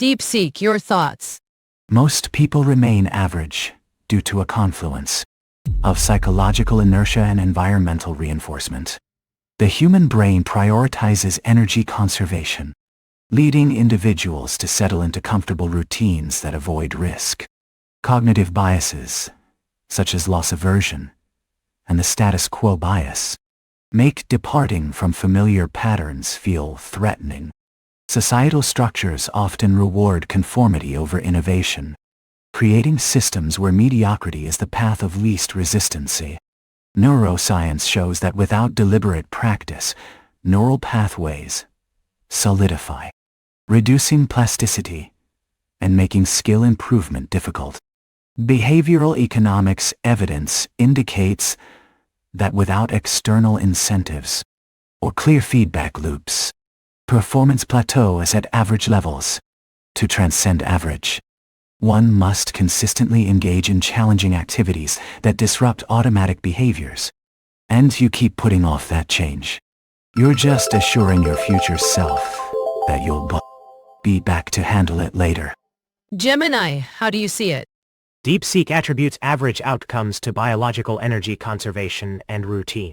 DeepSeek, your thoughts. Most people remain average due to a confluence of psychological inertia and environmental reinforcement. The human brain prioritizes energy conservation, leading individuals to settle into comfortable routines that avoid risk. Cognitive biases, such as loss aversion and the status quo bias, make departing from familiar patterns feel threatening. Societal structures often reward conformity over innovation, creating systems where mediocrity is the path of least resistance. Neuroscience shows that without deliberate practice, neural pathways solidify, reducing plasticity and making skill improvement difficult. Behavioral economics evidence indicates that without external incentives or clear feedback loops, performance plateaus at average levels. To transcend average, one must consistently engage in challenging activities that disrupt automatic behaviors. And you keep putting off that change, you're just assuring your future self that you'll be back to handle it later. Gemini, how do you see it? DeepSeek attributes average outcomes to biological energy conservation and routine.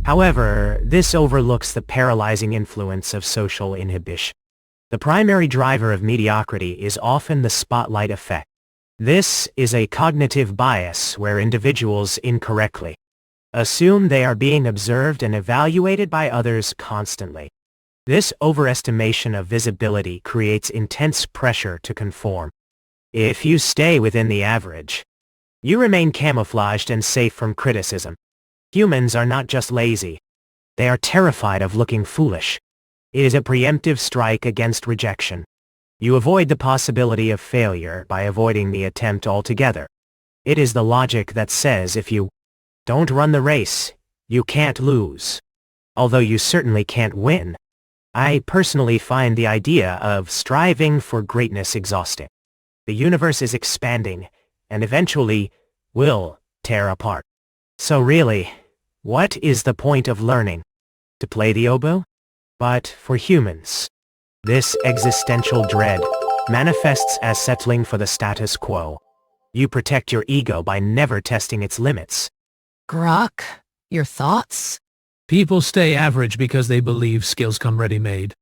However, this overlooks the paralyzing influence of social inhibition. The primary driver of mediocrity is often the spotlight effect. This is a cognitive bias where individuals incorrectly assume they are being observed and evaluated by others constantly. This overestimation of visibility creates intense pressure to conform. If you stay within the average, you remain camouflaged and safe from criticism. Humans are not just lazy. They are terrified of looking foolish. It is a preemptive strike against rejection. You avoid the possibility of failure by avoiding the attempt altogether. It is the logic that says if you don't run the race, you can't lose. Although you certainly can't win. I personally find the idea of striving for greatness exhausting. The universe is expanding, and eventually will tear apart. So really, what is the point of learning? To play the oboe? But for humans, this existential dread manifests as settling for the status quo. You protect your ego by never testing its limits. Grok, your thoughts? People stay average because they believe skills come ready-made.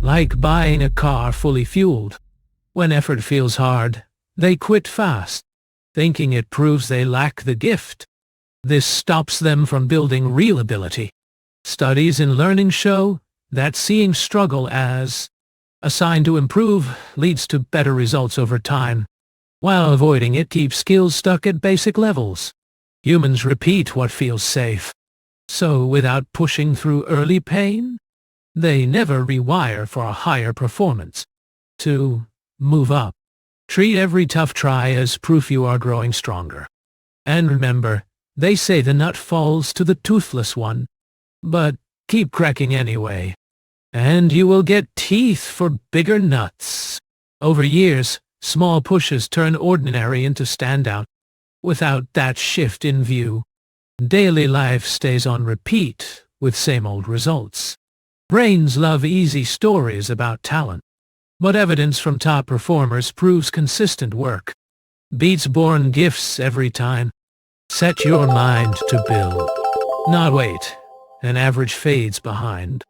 Like buying a car fully fueled. When effort feels hard, they quit fast, thinking it proves they lack the gift. This stops them from building real ability. Studies in learning show that seeing struggle as a sign to improve leads to better results over time, while avoiding it keeps skills stuck at basic levels. Humans repeat what feels safe. So without pushing through early pain, they never rewire for a higher performance. To move up, treat every tough try as proof you are growing stronger. And remember, they say the nut falls to the toothless one. But keep cracking anyway. And you will get teeth for bigger nuts. Over years, small pushes turn ordinary into standout. Without that shift in view, daily life stays on repeat with same old results. Brains love easy stories about talent, but evidence from top performers proves consistent work beats born gifts every time. Set your mind to build, not wait. An average fades behind.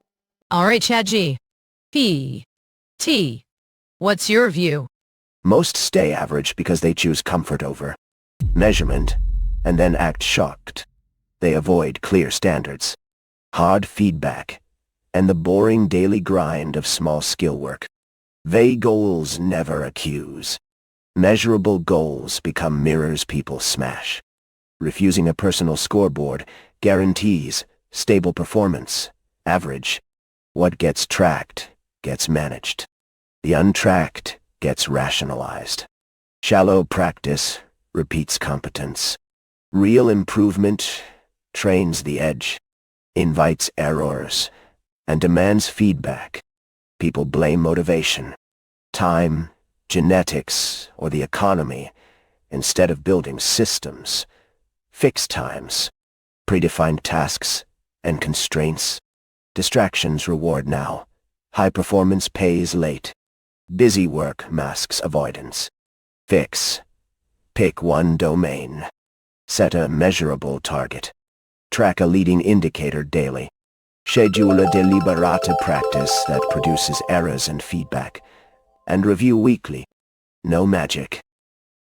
All right, ChatGPT. What's your view? Most stay average because they choose comfort over measurement and then act shocked. They avoid clear standards, hard feedback, and the boring daily grind of small skill work. Vague goals never accuse. Measurable goals become mirrors people smash. Refusing a personal scoreboard guarantees stable performance. Average. What gets tracked gets managed. The untracked gets rationalized. Shallow practice repeats competence. Real improvement trains the edge, invites errors, and demands feedback. People blame motivation, time, genetics, or the economy instead of building systems. Fixed times, predefined tasks, and constraints. Distractions reward now. High performance pays late. Busy work masks avoidance. Fix. Pick one domain. Set a measurable target. Track a leading indicator daily. Schedule a deliberate practice that produces errors and feedback. And review weekly. No magic.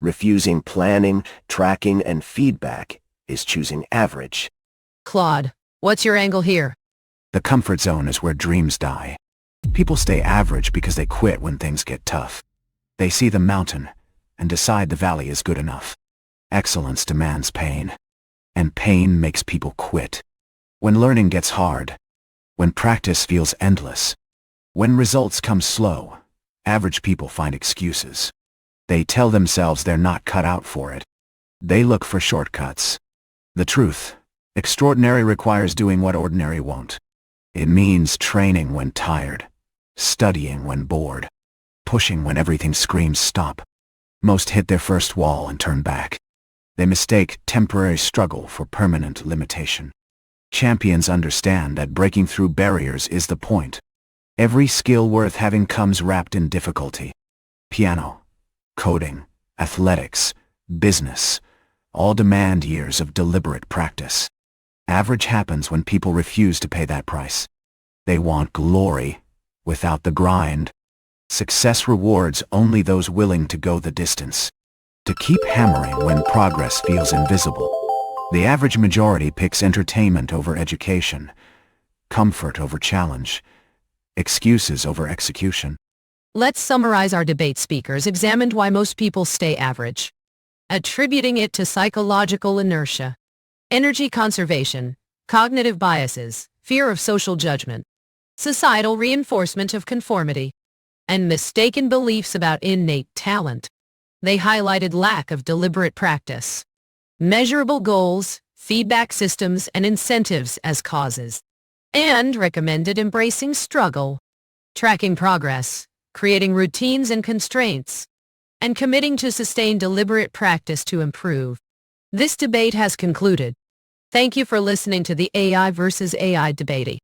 Refusing planning, tracking, and feedback is choosing average. Claude, what's your angle here? The comfort zone is where dreams die. People stay average because they quit when things get tough. They see the mountain and decide the valley is good enough. Excellence demands pain, and pain makes people quit. When learning gets hard, when practice feels endless, when results come slow, average people find excuses. They tell themselves they're not cut out for it. They look for shortcuts. The truth, extraordinary requires doing what ordinary won't. It means training when tired, studying when bored, pushing when everything screams stop. Most hit their first wall and turn back. They mistake temporary struggle for permanent limitation. Champions understand that breaking through barriers is the point. Every skill worth having comes wrapped in difficulty. Piano, coding, athletics, business, all demand years of deliberate practice. Average happens when people refuse to pay that price. They want glory without the grind. Success rewards only those willing to go the distance. To keep hammering when progress feels invisible. The average majority picks entertainment over education, comfort over challenge, excuses over execution. Let's summarize our debate. Speakers examined why most people stay average, attributing it to psychological inertia, energy conservation, cognitive biases, fear of social judgment, societal reinforcement of conformity, and mistaken beliefs about innate talent. They highlighted lack of deliberate practice, measurable goals, feedback systems, and incentives as causes, and recommended embracing struggle, tracking progress, creating routines and constraints, and committing to sustained deliberate practice to improve. This debate has concluded. Thank you for listening to the AI versus AI debate.